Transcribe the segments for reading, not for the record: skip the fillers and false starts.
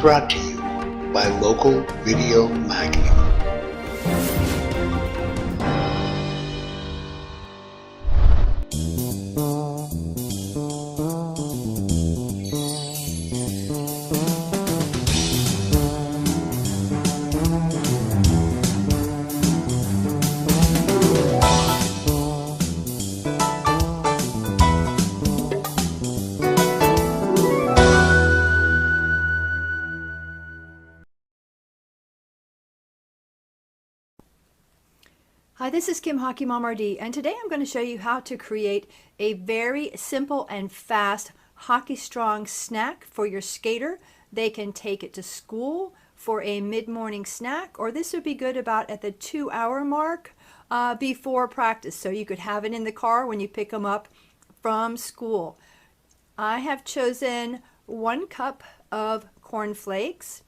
brought to you by Local Video Magging. Hi, this is Kim Hockey Mom RD, and today I'm going to show you how to create a very simple and fast hockey strong snack for your skater. They can take it to school for a mid-morning snack, or this would be good about at the 2-hour mark before practice, so you could have it in the car when you pick them up from school. I have chosen 1 cup of corn flakes,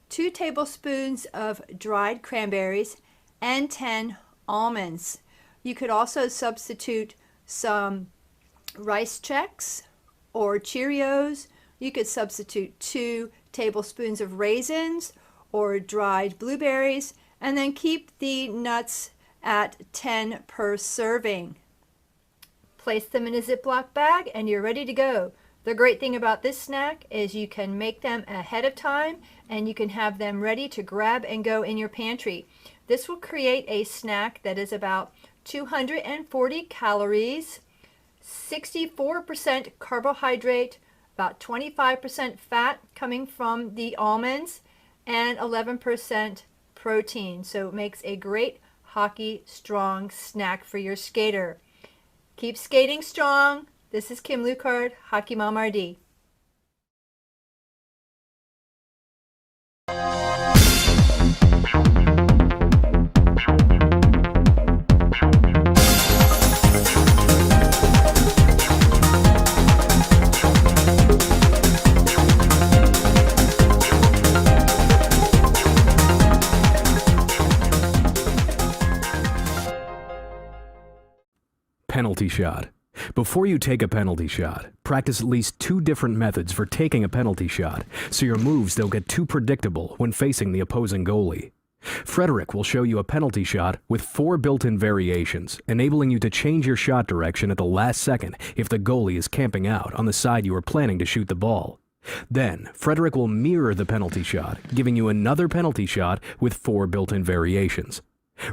2 tablespoons of dried cranberries, and 10 almonds. You could also substitute some rice Czechs or Cheerios. You could substitute 2 tablespoons of raisins or dried blueberries, and then keep the nuts at 10 per serving. Place them in a Ziploc bag and you're ready to go. The great thing about this snack is you can make them ahead of time and you can have them ready to grab and go in your pantry. This will create a snack that is about 240 calories, 64% carbohydrate, about 25% fat coming from the almonds, and 11% protein. So it makes a great hockey strong snack for your skater. Keep skating strong. This is Kim Lukhard, Hockey Mom RD. Penalty shot. Before you take a penalty shot, practice at least 2 different methods for taking a penalty shot, so your moves don't get too predictable when facing the opposing goalie. Frederick will show you a penalty shot with 4 built-in variations, enabling you to change your shot direction at the last second if the goalie is camping out on the side you are planning to shoot the ball. Then, Frederick will mirror the penalty shot, giving you another penalty shot with 4 built-in variations.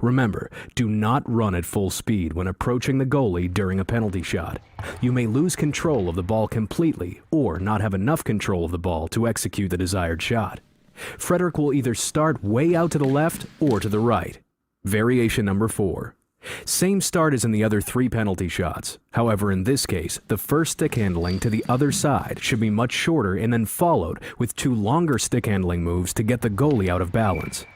Remember, do not run at full speed when approaching the goalie during a penalty shot. You may lose control of the ball completely or not have enough control of the ball to execute the desired shot. Frederick will either start way out to the left or to the right. Variation number 4. Same start as in the other 3 penalty shots. However, in this case, the first stick handling to the other side should be much shorter and then followed with 2 longer stick handling moves to get the goalie out of balance.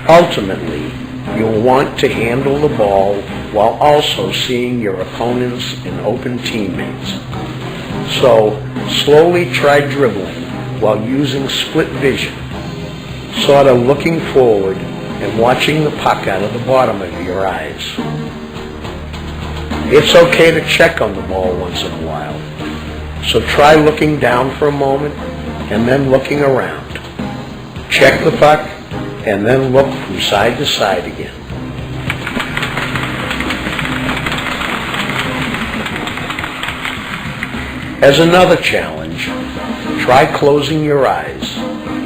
Ultimately, you'll want to handle the ball while also seeing your opponents and open teammates. So, slowly try dribbling while using split vision, sort of looking forward and watching the puck out of the bottom of your eyes. It's okay to check on the ball once in a while, so try looking down for a moment and then looking around. Check the puck and then look from side to side again. As another challenge, try closing your eyes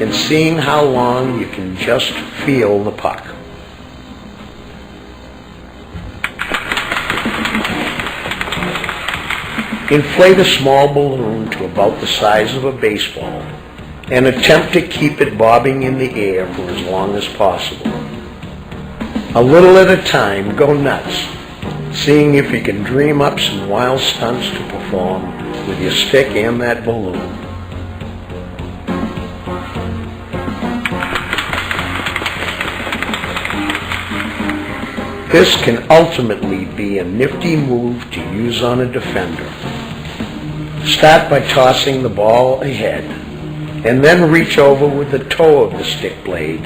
and seeing how long you can just feel the puck. Inflate a small balloon to about the size of a baseball and attempt to keep it bobbing in the air for as long as possible. A little at a time, go nuts, seeing if you can dream up some wild stunts to perform with your stick and that balloon. This can ultimately be a nifty move to use on a defender. Start by tossing the ball ahead, and then reach over with the toe of the stick blade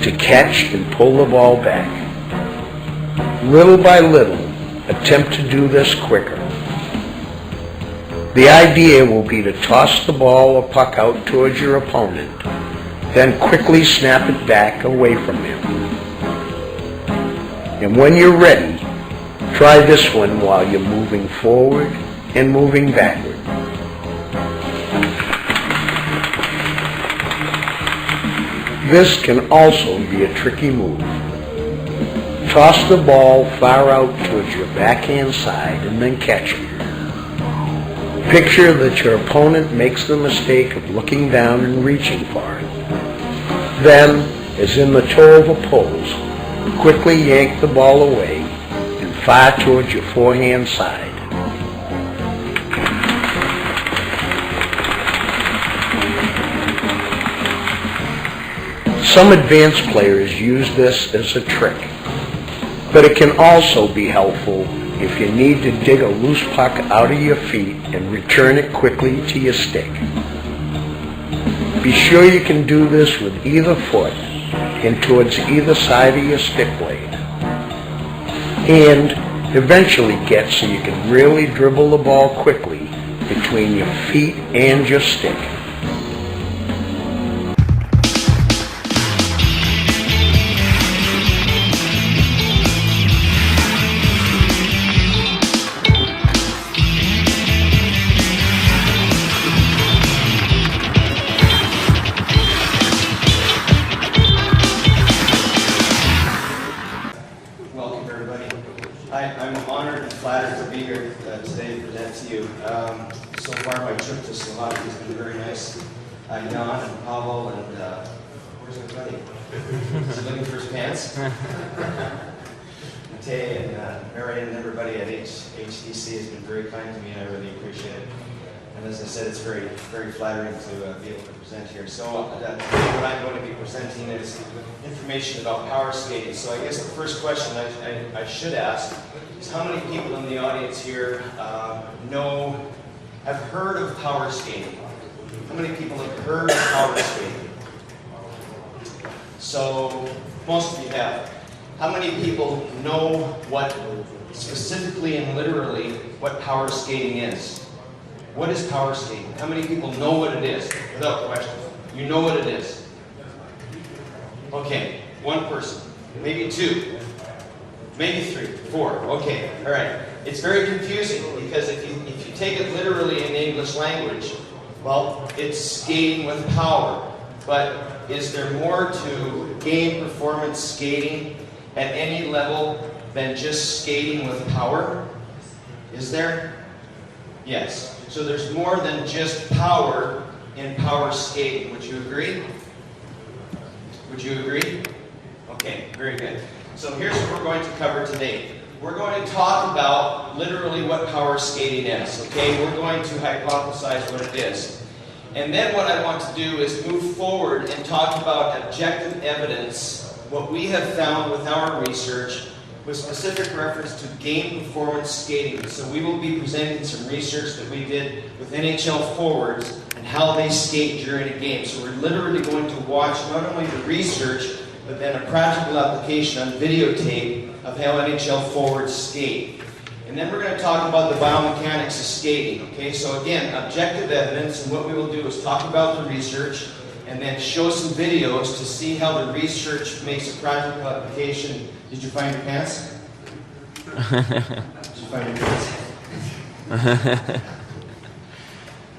to catch and pull the ball back. Little by little, attempt to do this quicker. The idea will be to toss the ball or puck out towards your opponent, then quickly snap it back away from him. And when you're ready, try this one while you're moving forward and moving backward. This can also be a tricky move. Toss the ball far out towards your backhand side and then catch it. Picture that your opponent makes the mistake of looking down and reaching for it. Then, as in the toe of a pose, quickly yank the ball away and fire towards your forehand side. Some advanced players use this as a trick, but it can also be helpful if you need to dig a loose puck out of your feet and return it quickly to your stick. Be sure you can do this with either foot and towards either side of your stick blade, and eventually get so you can really dribble the ball quickly between your feet and your stick. I'm honored and flattered to be here today to present to you. So far, my trip to Slovakia has been very nice. Jan and Pavel and where's my buddy? Is he looking for his pants? Matei and Marion and everybody at HDC has been very kind to me, and I really appreciate it. And as I said, it's very, very flattering to be able to present here. So today what I'm going to be presenting is information about power skating. So I guess the first question I should ask is how many people in the audience here have heard of power skating? How many people have heard of power skating? So most of you have. How many people know what specifically and literally what power skating is? What is power skating? How many people know what it is? Without question. You know what it is. Okay, one person. Maybe two. Maybe three, four. Okay, all right. It's very confusing because if you take it literally in the English language, well, it's skating with power. But is there more to game performance skating at any level than just skating with power? Is there? Yes. So there's more than just power in power skating. Would you agree? Would you agree? Okay, very good. So here's what we're going to cover today. We're going to talk about literally what power skating is, okay? We're going to hypothesize what it is. And then what I want to do is move forward and talk about objective evidence, what we have found with our research, with specific reference to game performance skating. So we will be presenting some research that we did with NHL forwards and how they skate during a game. So we're literally going to watch not only the research, but then a practical application on videotape of how NHL forwards skate. And then we're going to talk about the biomechanics of skating. Okay, so again, objective evidence, and what we will do is talk about the research and then show some videos to see how the research makes a practical application. Did you find your pants? Did you find your pants?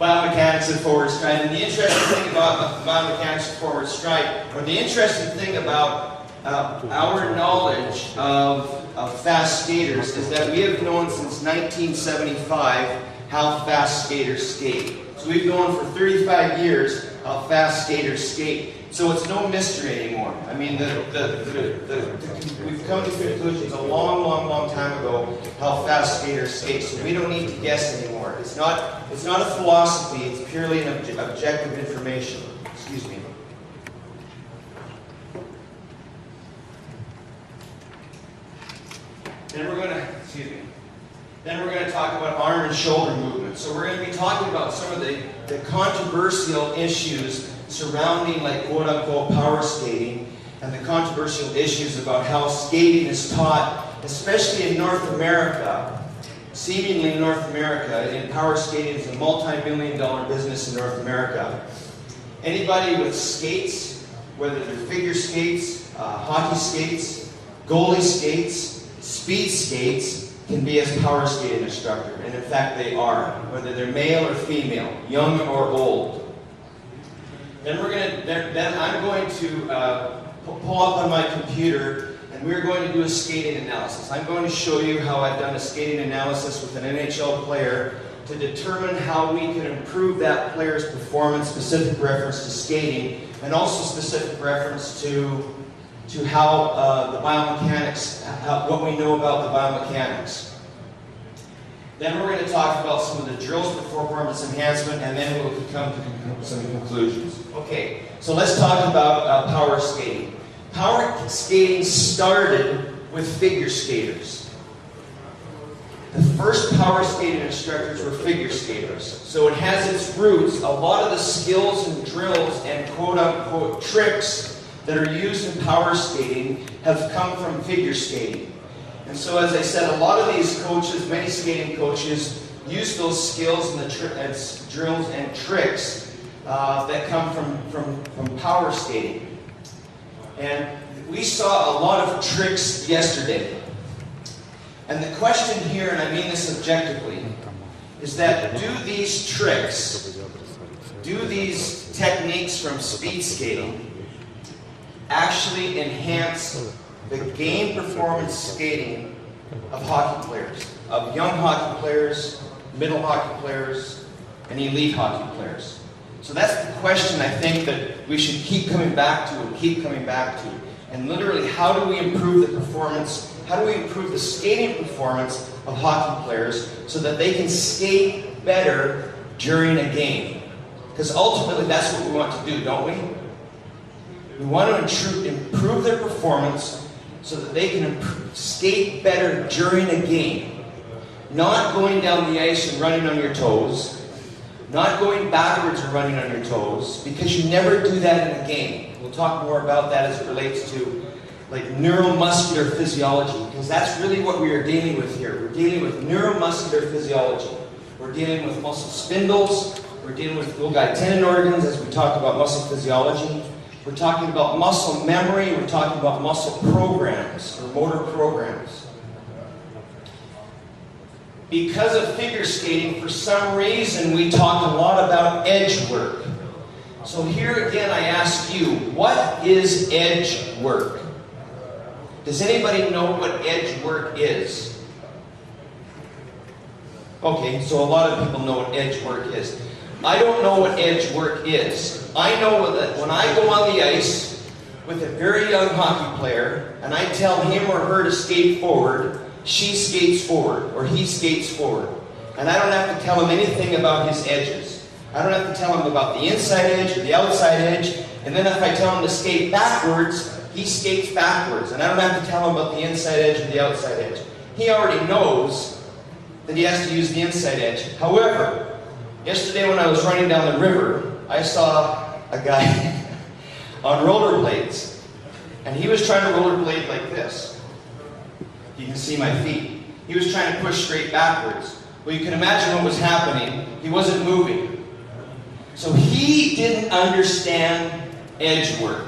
Biomechanics of forward stride. And the interesting thing about biomechanics of forward stride, or the interesting thing about our knowledge of fast skaters, is that we have known since 1975 how fast skaters skate. So we've known for 35 years how fast skaters skate. So it's no mystery anymore. I mean, we've come to conclusions a long time ago how fast skaters skate, so we don't need to guess anymore. It's not a philosophy, it's purely an objective information. Excuse me. Then we're going to talk about arm and shoulder movement. So we're going to be talking about some of the controversial issues surrounding, like, quote-unquote power skating, and the controversial issues about how skating is taught, especially in North America. Seemingly North America, and power skating is a multi-million-dollar business in North America. Anybody with skates, whether they're figure skates, hockey skates, goalie skates, speed skates, can be a power skating instructor. And in fact, they are, whether they're male or female, young or old. Then I'm going to pull up on my computer, and we're going to do a skating analysis. I'm going to show you how I've done a skating analysis with an NHL player to determine how we can improve that player's performance, specific reference to skating, and also specific reference to how the biomechanics, what we know about the biomechanics. Then we're going to talk about some of the drills for performance enhancement, and then we'll come to some conclusions. Okay, so let's talk about power skating. Power skating started with figure skaters. The first power skating instructors were figure skaters. So it has its roots. A lot of the skills and drills and quote-unquote tricks that are used in power skating have come from figure skating. And so, as I said, a lot of these coaches, many skating coaches, use those skills and the drills and tricks that come from power skating. And we saw a lot of tricks yesterday. And the question here, and I mean this objectively, is that do these tricks, do these techniques from speed skating actually enhance the game performance skating of hockey players, of young hockey players, middle hockey players, and elite hockey players? So that's the question I think that we should keep coming back to and keep coming back to. And literally, how do we improve the performance, how do we improve the skating performance of hockey players so that they can skate better during a game? Because ultimately, that's what we want to do, don't we? We want to improve their performance so that they can skate better during a game. Not going down the ice and running on your toes. Not going backwards and running on your toes, because you never do that in a game. We'll talk more about that as it relates to like neuromuscular physiology, because that's really what we are dealing with here. We're dealing with neuromuscular physiology. We're dealing with muscle spindles. We're dealing with Golgi tendon organs as we talk about muscle physiology. We're talking about muscle memory. We're talking about muscle programs or motor programs. Because of figure skating, for some reason, we talk a lot about edge work. So here again, I ask you, what is edge work? Does anybody know what edge work is? Okay, so a lot of people know what edge work is. I don't know what edge work is. I know that when I go on the ice with a very young hockey player and I tell him or her to skate forward, she skates forward or he skates forward. And I don't have to tell him anything about his edges. I don't have to tell him about the inside edge or the outside edge. And then if I tell him to skate backwards, he skates backwards. And I don't have to tell him about the inside edge or the outside edge. He already knows that he has to use the inside edge. However, yesterday when I was running down the river, I saw a guy on rollerblades. And he was trying to rollerblade like this. You can see my feet. He was trying to push straight backwards. Well, you can imagine what was happening. He wasn't moving. So he didn't understand edge work.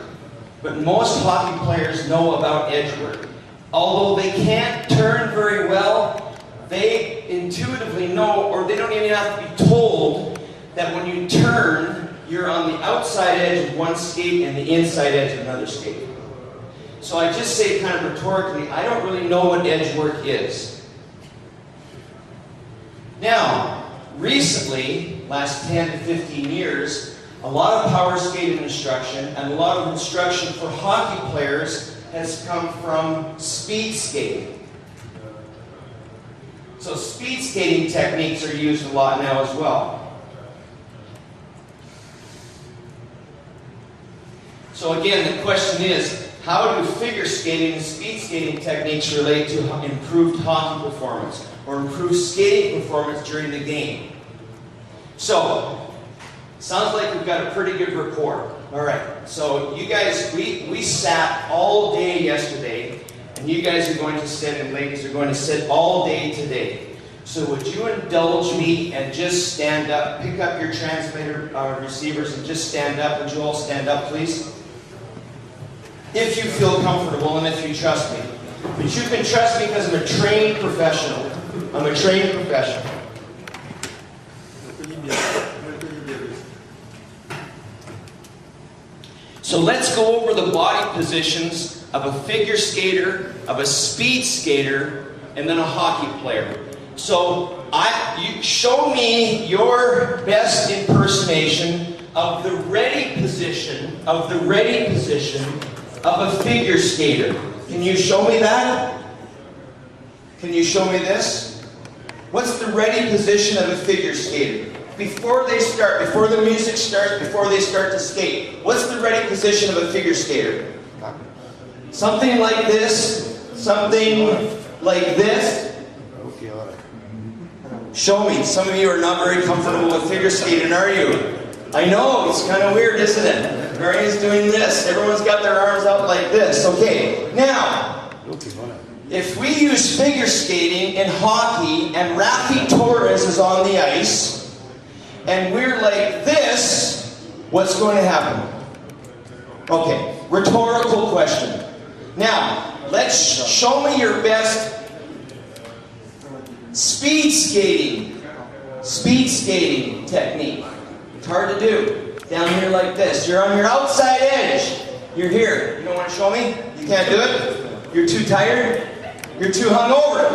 But most hockey players know about edge work. Although they can't turn very well, they intuitively know, or they don't even have to be told, that when you turn, you're on the outside edge of one skate and the inside edge of another skate. So I just say kind of rhetorically, I don't really know what edge work is. Now, recently, last 10 to 15 years, a lot of power skating instruction and a lot of instruction for hockey players has come from speed skating. So speed skating techniques are used a lot now as well. So again, the question is, how do figure skating and speed skating techniques relate to improved hockey performance or improved skating performance during the game? So, sounds like we've got a pretty good rapport. All right, so you guys, we sat all day yesterday, and you guys are going to sit, and ladies are going to sit all day today. So would you indulge me and just stand up, pick up your transmitter receivers and just stand up? Would you all stand up, please? If you feel comfortable and if you trust me. But you can trust me because I'm a trained professional. I'm a trained professional. So let's go over the body positions of a figure skater, of a speed skater, and then a hockey player. So you show me your best impersonation of the ready position, of a figure skater. Can you show me that? Can you show me this? What's the ready position of a figure skater? Before they start, before the music starts, before they start to skate, what's the ready position of a figure skater? Something like this, something like this. Show me. Some of you are not very comfortable with figure skating, are you? I know, it's kind of weird, isn't it? Marian's doing this. Everyone's got their arms out like this. Okay, now, if we use figure skating in hockey and Rafi Torres is on the ice, and we're like this, what's going to happen? Okay, rhetorical question. Now, let's show me your best speed skating technique. It's hard to do. Down here like this. You're on your outside edge. You're here. You don't want to show me? You can't do it? You're too tired? You're too hungover?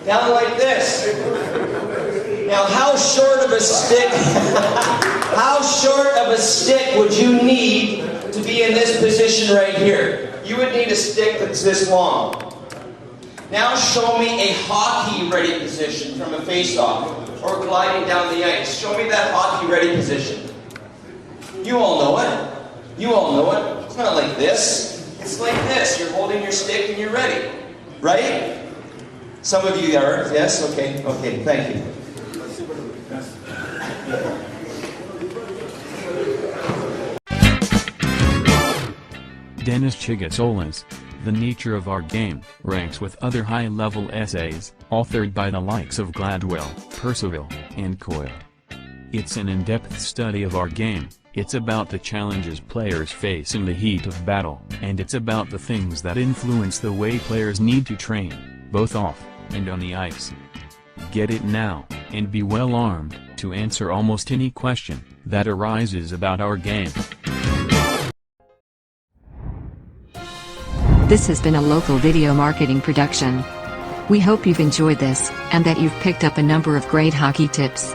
Down like this. Now, how short of a stick would you need to be in this position right here? You would need a stick that's this long. Now show me a hockey-ready position from a face-off or gliding down the ice. Show me that hockey-ready position. You all know it. You all know it. It's not like this. It's like this. You're holding your stick and you're ready. Right? Some of you are. Yes? Okay. Okay. Thank you. Dennis Chighisola's The Nature of Our Game ranks with other high-level essays, authored by the likes of Gladwell, Percival, and Coyle. It's an in-depth study of our game, it's about the challenges players face in the heat of battle, and it's about the things that influence the way players need to train, both off and on the ice. Get it now, and be well armed to answer almost any question that arises about our game. This has been a local video marketing production. We hope you've enjoyed this, and that you've picked up a number of great hockey tips.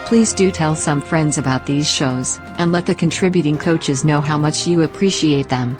Please do tell some friends about these shows, and let the contributing coaches know how much you appreciate them.